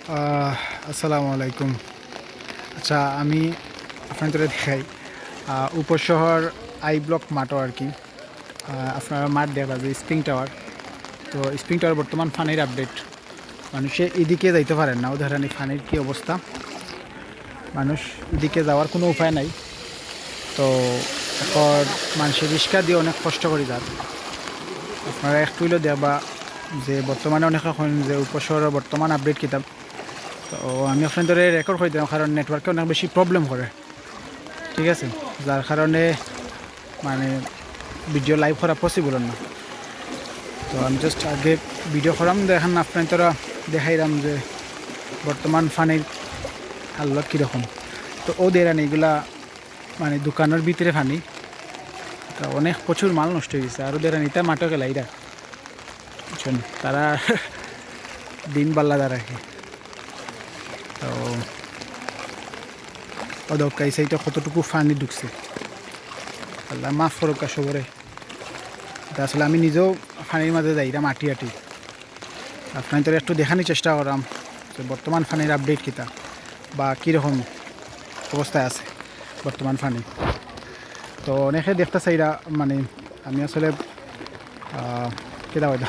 আসসালামু আলাইকুম। আচ্ছা, আমি আপনাদের দেখাই উপশহর আই ব্লক মাঠও আর কি। আপনারা মাঠ দেখবা যে স্প্রিং টাওয়ার। তো স্প্রিং টাওয়ার বর্তমান ফানির আপডেট, মানুষে এদিকে যাইতে পারেন না। ধরেন ফানির কী অবস্থা, মানুষ এদিকে যাওয়ার কোনো উপায় নাই। তো এখন মানুষের রিক্সা দিয়ে অনেক কষ্ট করে যান। আপনারা একটু হইলেও দেখবা যে বর্তমানে অনেক এখন যে উপশহরের বর্তমান আপডেট কিতাব। তো আমি আপনাদের রেকর্ড করে দিলাম, কারণ নেটওয়ার্কে অনেক বেশি প্রবলেম করে, ঠিক আছে, যার কারণে মানে ভিডিও লাইভ করা পসিবল না। তো আমি জাস্ট আগে ভিডিও করাম, দেখান আপনারা দেখাইলাম যে বর্তমান ফানির হালত কীরকম। তো ওদের এইগুলা মানে দোকানের ভিতরে ফানি, তো অনেক প্রচুর মাল নষ্ট হয়ে গেছে। আর ওদের এটা মাঠে গেলা এরা বুঝছেন, তারা দিন বাল্লাদা রাখে। তো অদক্কা এই সাইডটা কতটুকু ফানি ঢুকছে, আল্লাহ মাফ করুক সবরে। এটা আসলে আমি নিজেও ফানির মাঝে যাই, এটা মাটি আটি। আপনাদের একটু দেখানোর চেষ্টা করাম যে বর্তমান ফানির আপডেট কিতা বা কীরকম অবস্থায় আছে বর্তমান ফানি। তো অনেকে দেখতেছে এরা, মানে আমি আসলে কেটা হয়তো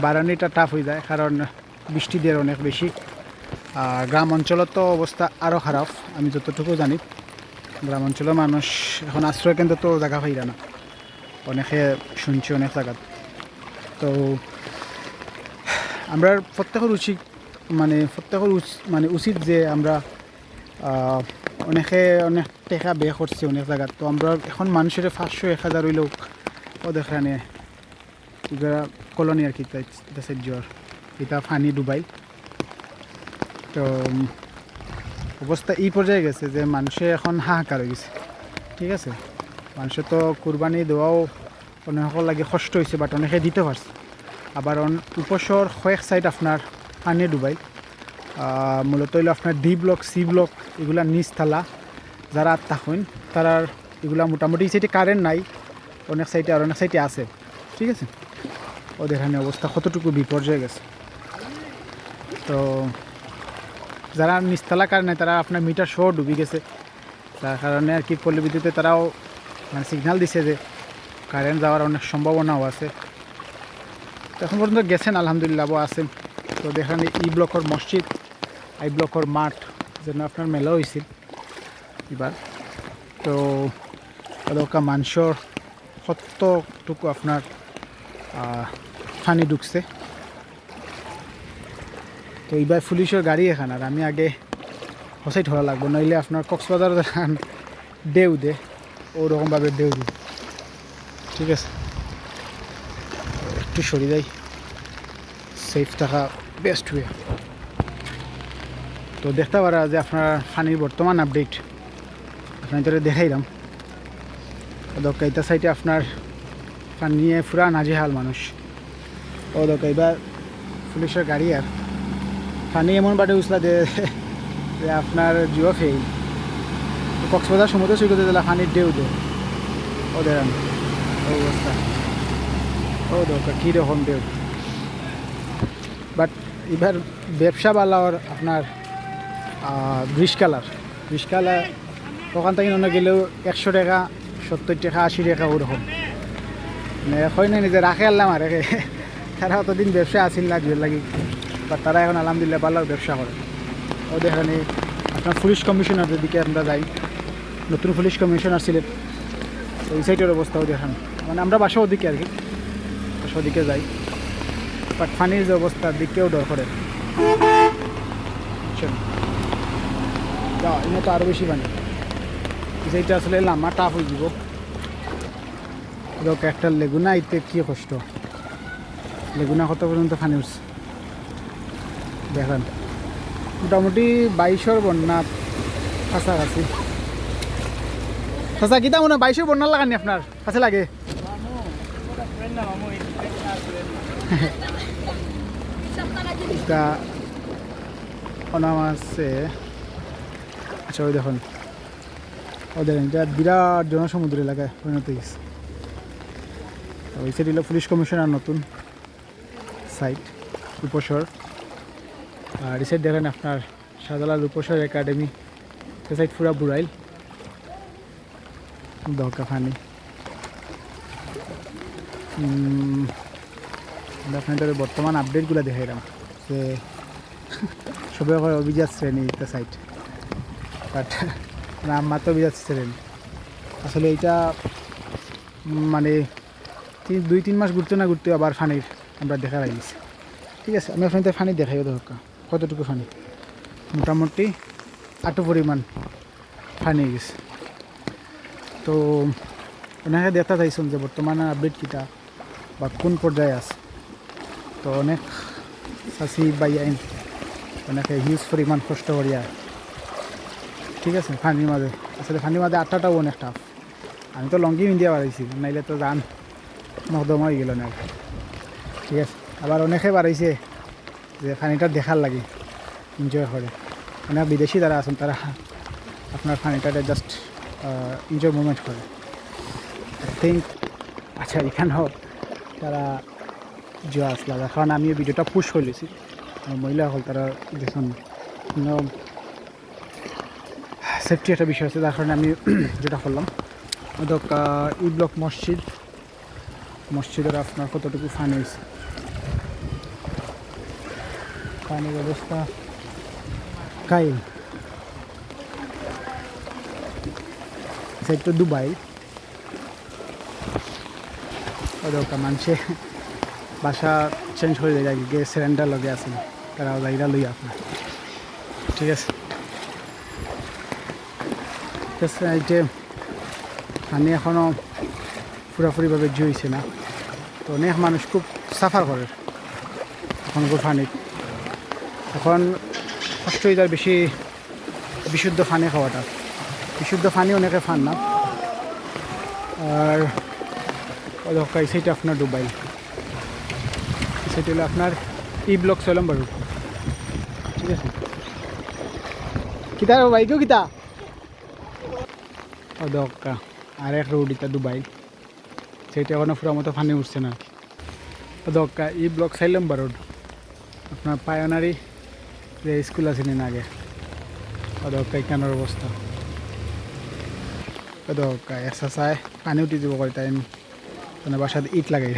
বারানিটা টাফ হয়ে যায়, কারণ বৃষ্টি দিয়ে অনেক বেশি। গ্রাম অঞ্চলত তো অবস্থা আরও খারাপ, আমি যতটুকু জানি। গ্রাম অঞ্চলের মানুষ এখন আশ্রয় কেন্দ্র তো জায়গা পাইরা না, অনেকে শুনছি অনেক জায়গা। তো আমরা প্রত্যেকের উচিত, মানে উচিত যে আমরা অনেকে অনেক টাকা ব্যয় করছি অনেক জায়গায়। তো আমরা এখন মানুষের 500-1000 হইলেও ও দেখানে কলোনি আর কি জ্বর এটা ফানি ডুবাই। তো অবস্থা এই পর্যায়ে গেছে যে মানুষে এখন হাহাকার হয়ে গেছে, ঠিক আছে। মানুষের তো কুরবানি দেওয়াও অনেক লাগে কষ্ট হয়েছে, বাট অনেকে দিতে পারছে। আবার উপশহর কয়েক সাইড আপনার পানি ডুবাই, মূলত হইল আপনার ডি ব্লক, সি ব্লক, এগুলা নিচতলা যারা থাকেন তারার এগুলা মোটামুটি সাইডে কারেন্ট নাই, অনেক সাইডে আর অনেক সাইডে আছে, ঠিক আছে। ওদের এখানে অবস্থা কতটুকু বিপর্যয় গেছে। তো যারা নিচতলা কারেন্ট নাই তারা আপনার মিটার শো ডুবি গেছে, যার কারণে আর কি পল্লী বিদ্যুতে তারাও মানে সিগন্যাল দিছে যে কারেন্ট যাওয়ার অনেক সম্ভাবনাও আছে। এখন পর্যন্ত গেছেন আলহামদুলিল্লাহ আছেন। তো দেখেন ই ব্লকর মসজিদ, আই ব্লকর মাঠ যেন আপনার মেলা হয়েছিল এবার। তো ওদকা মানুষের কতটুকু আপনার ফানি ঢুকছে। তো এইবার পুলিশের গাড়ি এখান, আর আমি আগে হসাই ধরা লাগবো, নইলে আপনার কক্সবাজার ডেউ দে ওরকমভাবে ডেউ দিই, ঠিক আছে। একটু সরে যাই, সেফ থাকা বেস্ট ওয়ে। তো দেখতে পারা যে আপনার ফানির বর্তমান আপডেট আপনাদের দেখাইলাম। দক্কাইতা সাইডে আপনার পানি নিয়ে পুরা নাজেহাল মানুষ। ও দক্কা এবার পুলিশের গাড়ি আর পানি এমন বাটে উছলা যে আপনার জিও ফেল। কক্সবাজার সমুদ্র সৈকতে দিলা পানির ঢেউ দে ওদের অবস্থা। ও দক্কা কীরকম ঢেউ। বাট এবার ব্যবসা বালার আপনার ব্রিজকালার ওখান থেকে অন্য গেলেও 100 টাকা, 70 টাকা, 80 টাকা ওরকম, মানে হয় না নিজে রাখে আনলাম আর রেখে। তারা অতদিন ব্যবসা আসিল না জুয়ের লাগি, বা তারা এখন আলহামদুলিল্লাহ ভালো ব্যবসা করে। ওদের এখানে আপনার পুলিশ কমিশনারের দিকে আমরা যাই, নতুন পুলিশ কমিশনার ছিলেন, ওই সাইডের অবস্থাও দেখান, মানে আমরা বাসা ওদিকে আর কি, বাসা ওদিকে যাই। বাট পানির যে অবস্থার দিকেও ডর করে, বুঝছেন। এনে তো আরও বেশি পানি, যেটা আসলে লামা টাফ হয়ে যাব। একটা লেগুনা আইতে কি কষ্ট, লেগুনা কত পর্যন্ত পানি উঠছে দেখেন। মোটামুটি 2200 বন্যা কাছাকাছি। চাচা কিতা মনে 2200 বন্যা লাগানি আপনার কাছে লাগে? আছে। আচ্ছা ওই দেখুন ওদের এটা বিরাট জনসমুদ্র এলাকায় পরিণত গেছে। ওই সাইড হলো পুলিশ কমিশনার নতুন সাইট উপশহর। আর এই সাইড দেখেন আপনার শাহজালাল রূপসর একাডেমি, সে সাইড পুরা বুড়াইল দরকা পানি। আপনাদের বর্তমান আপডেটগুলো দেখাইলাম যে সবাই অভিজাত শ্রেণী এটা সাইড, বাট নাম মাত্র অভিজাত শ্রেণী। আসলে এইটা মানে 2-3 মাস ঘুরতে না ঘুরতে আবার ফানির আমরা দেখা লাগিয়েছি। ঠিক আছে, আমি আপনাদের ফানি দেখাইও দরকার কতটুকু ফানি, মোটামুটি আটো পরিমাণ ফানি গেছে। তো ওনাকে দেখা চাইছেন যে বর্তমানে আপডেট কিটা বা কোন পর্যায়ে আছে। তো অনেক চাষি বাইয়াইন অনেকে হিউজ পরিমাণ কষ্ট করিয়া, ঠিক আছে, ফানির মাঝে। আসলে ফানির মাঝে আটটাটাও অনেক টাফ। আমি তো লঙ্গি ইন্ডিয়া বাড়াইছি, নাইলে তো যান নকদম হয়ে গেল না। ঠিক আছে, আবার অনেকে বাড়াইছে যে ফানিটা দেখার লাগে, এনজয় করে। অনেক বিদেশি যারা আছেন তারা আপনার ফানিটাতে জাস্ট এনজয় মুভমেন্ট করে। আই থিঙ্ক আচ্ছা এখানেও তারা যোৱা আসলা, কারণ আমি এই ভিডিওটা পুশ করে লেছি। মহিলাসকল তারা দেখুন সেফটি একটা বিষয় আছে, যার কারণে আমি যেটা করলাম। অদক ই ব্লক মসজিদের আপনার কতটুকু ফানি হয়েছে, পানির অবস্থা কাইল। তো দুবাই ওদকা মানুষে বাসা চেঞ্জ হয়ে যায়, গিয়ে সিলিন্ডার লগে আছে তারা জায়গা লই আপনার। ঠিক আছে, এই যে পানি এখনও পুরাপুরিভাবে জুইছে না, তো অনেক মানুষ খুব সাফার করে এখন পানির। এখন কষ্ট হয়ে যায় বেশি বিশুদ্ধ পানি খাওয়াটা। বিশুদ্ধ পানি অনেকে ফান না। আর এই সাইডে আপনার দুবাই, সেটা হলো আপনার ই ব্লক 6 নম্বর রোড। ঠিক আছে, কিতা বাইকেও কিতা দক্কা আর এক রোড এটা দুবাই, সেটা এখনো পুরো মতো ফানি উঠছে না। দক্কা ই ব্লক 6 নম্বর রোড, আপনার পায়োনারি যে স্কুল আছে না আগে, দক্কা এখানের অবস্থা। দক্কা এক্সারসাইজ পানি উঠি যাব করে তাই মানে বাসাতে ইট লাগাই।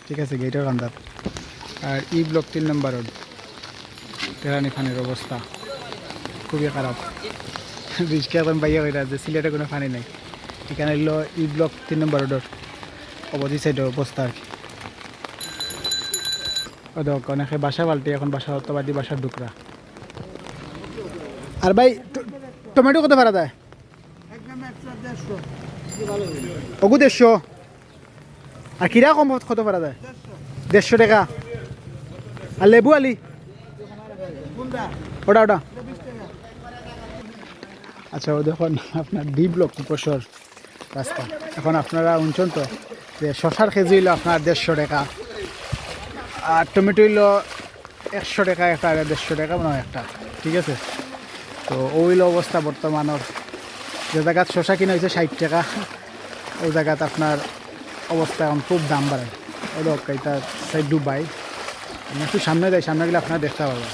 ঠিক আছে, গেটের কান্দার। আর ই ব্লক 3 নম্বর রোড, তেরানি পানির অবস্থা খুবই খারাপ। রিস্কে এখন বাইয়া হয়ে যে সিলেটে কোনো পানি নাই। এখানে হলো ই ব্লক 3 নম্বর রোডের অপোজিট সাইডের অবস্থা আর কি। অনেকে বাসা পাল্টে এখন বাসা হতবাদী বাসার ডুকরা। আর ভাই টমেটো কত ভাড়া দেয়? ওগু 150। আর কিরা কম কত ভাড়া দেয়? 150 টাকা। আর লেবু আলি ওটা আচ্ছা। ও দেখুন আপনার ডি ব্লক উপসর রাস্তা। এখন আপনারা শুনছেন তো যে শশার কেজি হইল আপনার 150 টাকা, আর টমেটো হইল 100 টাকা একটা, 150 টাকা মনে হয় একটা। ঠিক আছে, তো ওইল অবস্থা বর্তমানের। যে জায়গাত শশা কিনা হয়েছে 60 টাকা, ওই জায়গাত আপনার অবস্থা এখন খুব দাম বাড়ায়। ও দেখ এটা সাইড দুবাই, আমি একটু সামনে যাই, সামনে গেলে আপনারা দেখতে পাবেন।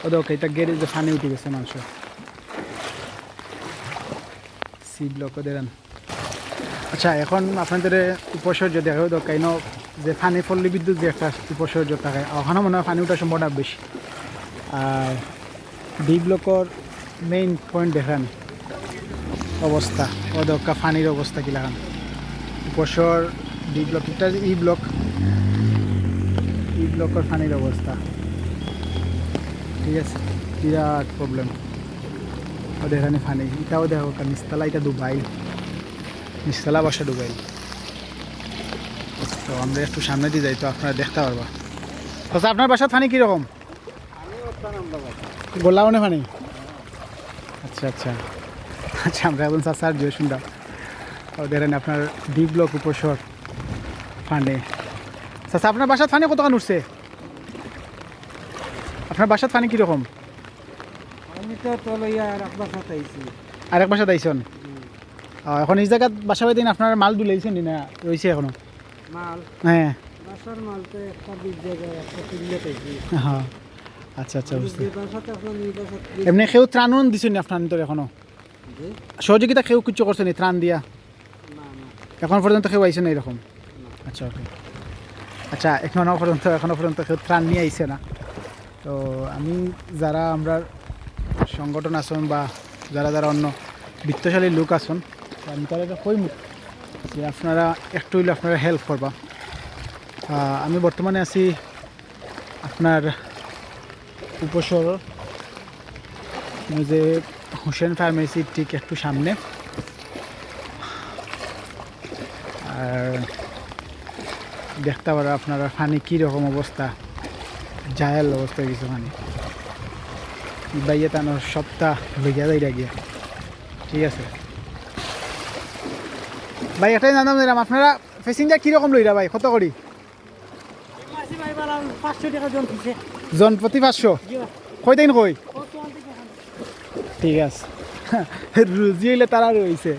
ও দেখ এটা গেড়ে যে পানি উঠে গেছে মানুষের। সি ব্লক দেন। আচ্ছা, এখন আপনাদের উপসর্য দেখা দেখ কেন যে পানি পল্লী বিদ্যুৎ যে একটা উপসর্য থাকে, ওখানে মনে হয় পানি উঠার সম্ভাবনা বেশি। আর ডি ব্লকর মেইন পয়েন্ট দেখান অবস্থা, অদক্কা পানির অবস্থা কি লাগান উপসর ডি ব্লক, এটা ই ব্লকর পানির অবস্থা। ঠিক আছে, বিরাট প্রবলেম ওদের এখানে পানি। এটাও দেখো নিচতলা, এটা দুবাই, নিচতলা বাসা দুবাই। তো আমরা একটু সামনে দিয়ে যাই, তো আপনারা দেখতে পারবা। আচ্ছা, আপনার বাসার পানি কীরকম? গোলাওনে পানি? আচ্ছা আচ্ছা আচ্ছা, আমরা এখন চাচার জয় শুনলাম ওদের আপনার ডি ব্লক উপসর পানি। আচ্ছা, আপনার বাসার পানি কতক্ষণ উঠছে? আপনার বাসার পানি কীরকম? আর এক বাসা দাইছেন? এখন এই জায়গাত বাসা বাই দিন আপনার মাল দুলাইছেন না রয়েছে এখনো? হ্যাঁ, হ্যাঁ। আচ্ছা আচ্ছা বুঝতে দুই বাসাতে আপনার দুই বাসাতে এমনি কেউ ত্রাণ দিছেন আপনার ভিতরে এখনো জি সহযোগিতা কেউ কিছু করছেন এই ত্রাণ দিয়া না না এখন পর্যন্ত কেউ আইছে না এরকম আচ্ছা ওকে আচ্ছা এখনো পর্যন্ত কেউ ত্রাণ নিয়ে আইছে না তো আমি যারা আমরা সংগঠন আছেন বা যারা যারা অন্য বিত্তশালী লোক আছেন আমি তারা কইম যে আপনারা একটু হইলে আপনারা হেল্প করবা আমি বর্তমানে আছি আপনার উপশহর যে হোসেন ফার্মেসির ঠিক একটু সামনে আর দেখতে পারো আপনারা পানি কীরকম অবস্থা জায়াল অবস্থা কিছু পানি বাইয়ে তানোর সপ্তাহ লইয়া যাই গিয়া ঠিক আছে ভাই একটাই জানাম দিলাম আপনারা প্যাসেঞ্জার কীরকম লইরা ভাই কত করি মাসি ভাই বালা 500 টাকা জন দিছে জন প্রতি 500 জি কই দিন কই কত আনতে ঠিক আছে রুজি হইলে তারা রয়েছে